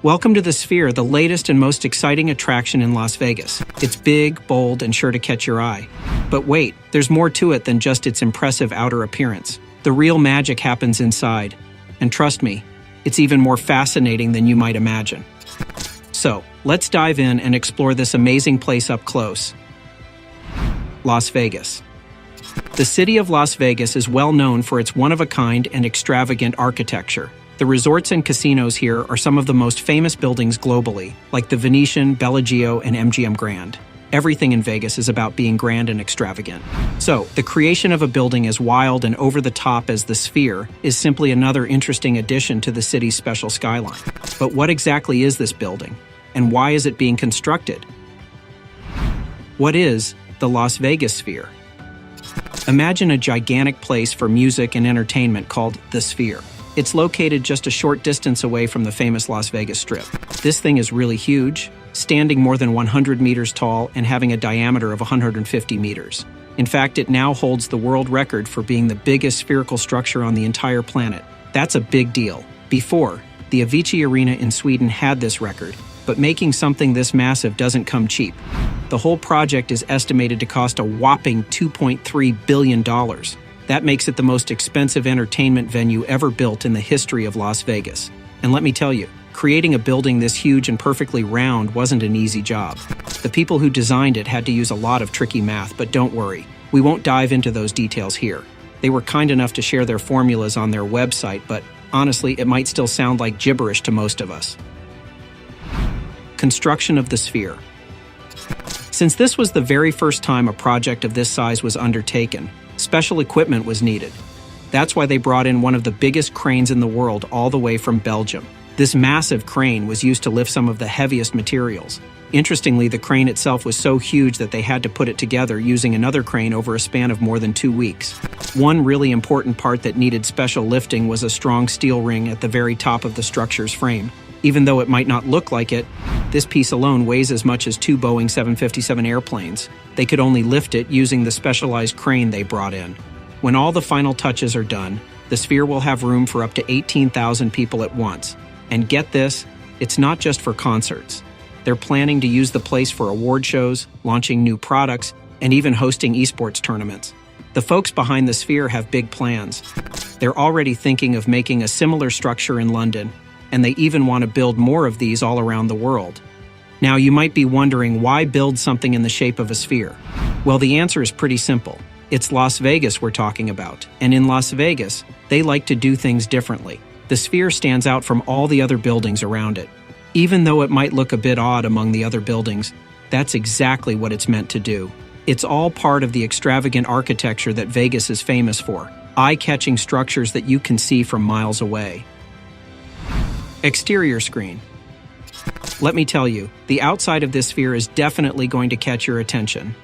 Welcome to the Sphere, the latest and most exciting attraction in Las Vegas. It's big, bold, and sure to catch your eye. But wait, there's more to it than just its impressive outer appearance. The real magic happens inside. And trust me, it's even more fascinating than you might imagine. So, let's dive in and explore this amazing place up close. Las Vegas. The city of Las Vegas is well known for its one-of-a-kind and extravagant architecture. The resorts and casinos here are some of the most famous buildings globally, like the Venetian, Bellagio, and MGM Grand. Everything in Vegas is about being grand and extravagant. So, the creation of a building as wild and over-the-top as the Sphere is simply another interesting addition to the city's special skyline. But what exactly is this building? And why is it being constructed? What is the Las Vegas Sphere? Imagine a gigantic place for music and entertainment called the Sphere. It's located just a short distance away from the famous Las Vegas Strip. This thing is really huge, standing more than 100 meters tall and having a diameter of 150 meters. In fact, it now holds the world record for being the biggest spherical structure on the entire planet. That's a big deal. Before, the Avicii Arena in Sweden had this record, but making something this massive doesn't come cheap. The whole project is estimated to cost a whopping $2.3 billion. That makes it the most expensive entertainment venue ever built in the history of Las Vegas. And let me tell you, creating a building this huge and perfectly round wasn't an easy job. The people who designed it had to use a lot of tricky math, but don't worry, we won't dive into those details here. They were kind enough to share their formulas on their website, but honestly, it might still sound like gibberish to most of us. Construction of the Sphere. Since this was the very first time a project of this size was undertaken, special equipment was needed. That's why they brought in one of the biggest cranes in the world all the way from Belgium. This massive crane was used to lift some of the heaviest materials. Interestingly, the crane itself was so huge that they had to put it together using another crane over a span of more than 2 weeks. One really important part that needed special lifting was a strong steel ring at the very top of the structure's frame. Even though it might not look like it, this piece alone weighs as much as 2 Boeing 757 airplanes. They could only lift it using the specialized crane they brought in. When all the final touches are done, the Sphere will have room for up to 18,000 people at once. And get this, it's not just for concerts. They're planning to use the place for award shows, launching new products, and even hosting esports tournaments. The folks behind the Sphere have big plans. They're already thinking of making a similar structure in London, and they even want to build more of these all around the world. Now, you might be wondering, why build something in the shape of a sphere? Well, the answer is pretty simple. It's Las Vegas we're talking about, and in Las Vegas, they like to do things differently. The Sphere stands out from all the other buildings around it. Even though it might look a bit odd among the other buildings, that's exactly what it's meant to do. It's all part of the extravagant architecture that Vegas is famous for, eye-catching structures that you can see from miles away. Exterior screen. Let me tell you, the outside of this Sphere is definitely going to catch your attention.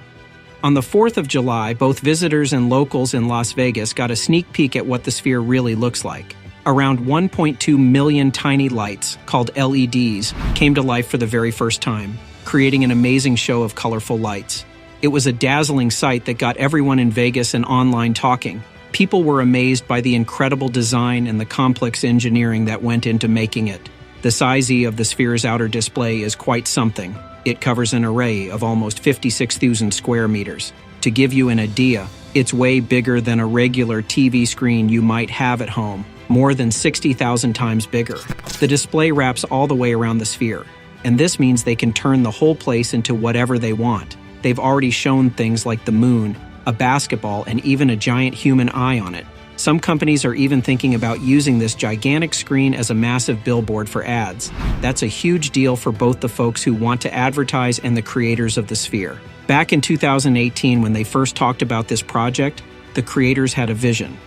On the 4th of July, both visitors and locals in Las Vegas got a sneak peek at what the Sphere really looks like. Around 1.2 million tiny lights, called LEDs, came to life for the very first time, creating an amazing show of colorful lights. It was a dazzling sight that got everyone in Vegas and online talking. People were amazed by the incredible design and the complex engineering that went into making it. The size of the Sphere's outer display is quite something. It covers an array of almost 56,000 square meters. To give you an idea, it's way bigger than a regular TV screen you might have at home, more than 60,000 times bigger. The display wraps all the way around the Sphere, and this means they can turn the whole place into whatever they want. They've already shown things like the moon, a basketball, and even a giant human eye on it. Some companies are even thinking about using this gigantic screen as a massive billboard for ads. That's a huge deal for both the folks who want to advertise and the creators of the Sphere. Back in 2018, when they first talked about this project, the creators had a vision.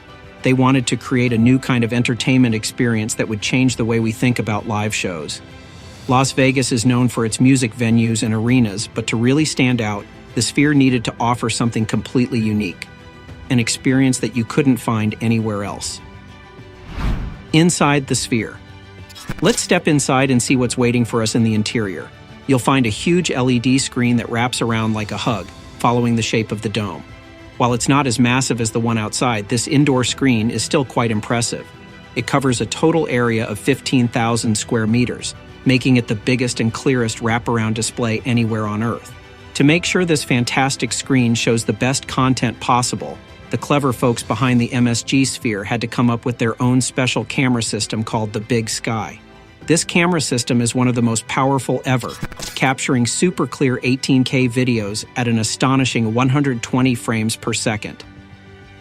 They wanted to create a new kind of entertainment experience that would change the way we think about live shows. Las Vegas is known for its music venues and arenas, but to really stand out, the Sphere needed to offer something completely unique, an experience that you couldn't find anywhere else. Inside the Sphere. Let's step inside and see what's waiting for us in the interior. You'll find a huge LED screen that wraps around like a hug, following the shape of the dome. While it's not as massive as the one outside, this indoor screen is still quite impressive. It covers a total area of 15,000 square meters, making it the biggest and clearest wraparound display anywhere on Earth. To make sure this fantastic screen shows the best content possible, the clever folks behind the MSG Sphere had to come up with their own special camera system called the Big Sky. This camera system is one of the most powerful ever, capturing super clear 18K videos at an astonishing 120 frames per second.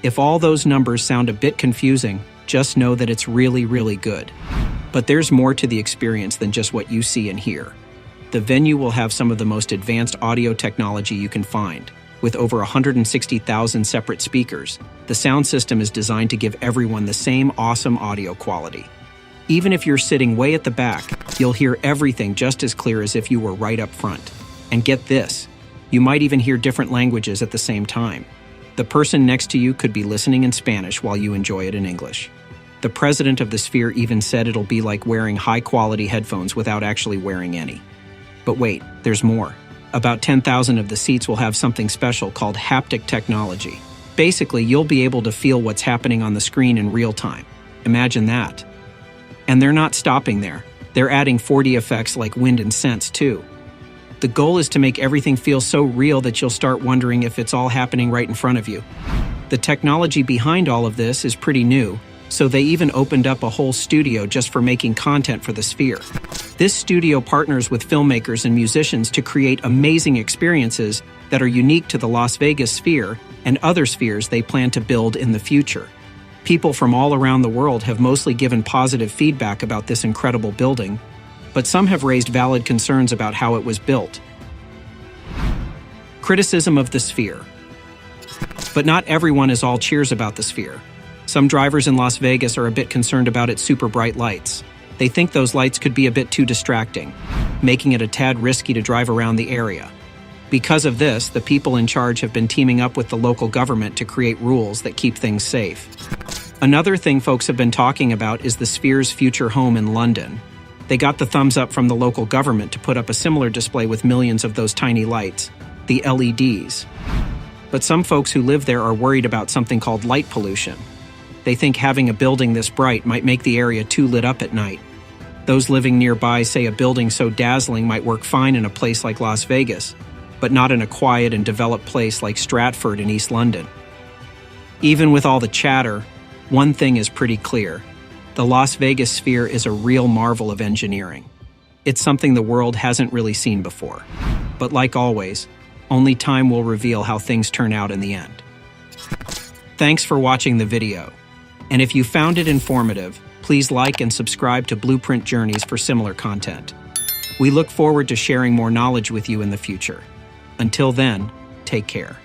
If all those numbers sound a bit confusing, just know that it's really, really good. But there's more to the experience than just what you see and hear. The venue will have some of the most advanced audio technology you can find. With over 160,000 separate speakers, the sound system is designed to give everyone the same awesome audio quality. Even if you're sitting way at the back, you'll hear everything just as clear as if you were right up front. And get this, you might even hear different languages at the same time. The person next to you could be listening in Spanish while you enjoy it in English. The president of the Sphere even said it'll be like wearing high-quality headphones without actually wearing any. But wait, there's more. About 10,000 of the seats will have something special called haptic technology. Basically, you'll be able to feel what's happening on the screen in real time. Imagine that. And they're not stopping there. They're adding 4D effects like wind and sense, too. The goal is to make everything feel so real that you'll start wondering if it's all happening right in front of you. The technology behind all of this is pretty new, so they even opened up a whole studio just for making content for the Sphere. This studio partners with filmmakers and musicians to create amazing experiences that are unique to the Las Vegas Sphere and other spheres they plan to build in the future. People from all around the world have mostly given positive feedback about this incredible building, but some have raised valid concerns about how it was built. Criticism of the Sphere. But not everyone is all cheers about the Sphere. Some drivers in Las Vegas are a bit concerned about its super bright lights. They think those lights could be a bit too distracting, making it a tad risky to drive around the area. Because of this, the people in charge have been teaming up with the local government to create rules that keep things safe. Another thing folks have been talking about is the Sphere's future home in London. They got the thumbs up from the local government to put up a similar display with millions of those tiny lights, the LEDs. But some folks who live there are worried about something called light pollution. They think having a building this bright might make the area too lit up at night. Those living nearby say a building so dazzling might work fine in a place like Las Vegas, but not in a quiet and developed place like Stratford in East London. Even with all the chatter, one thing is pretty clear. The Las Vegas Sphere is a real marvel of engineering. It's something the world hasn't really seen before. But like always, only time will reveal how things turn out in the end. Thanks for watching the video. And if you found it informative, please like and subscribe to Blueprint Journeys for similar content. We look forward to sharing more knowledge with you in the future. Until then, take care.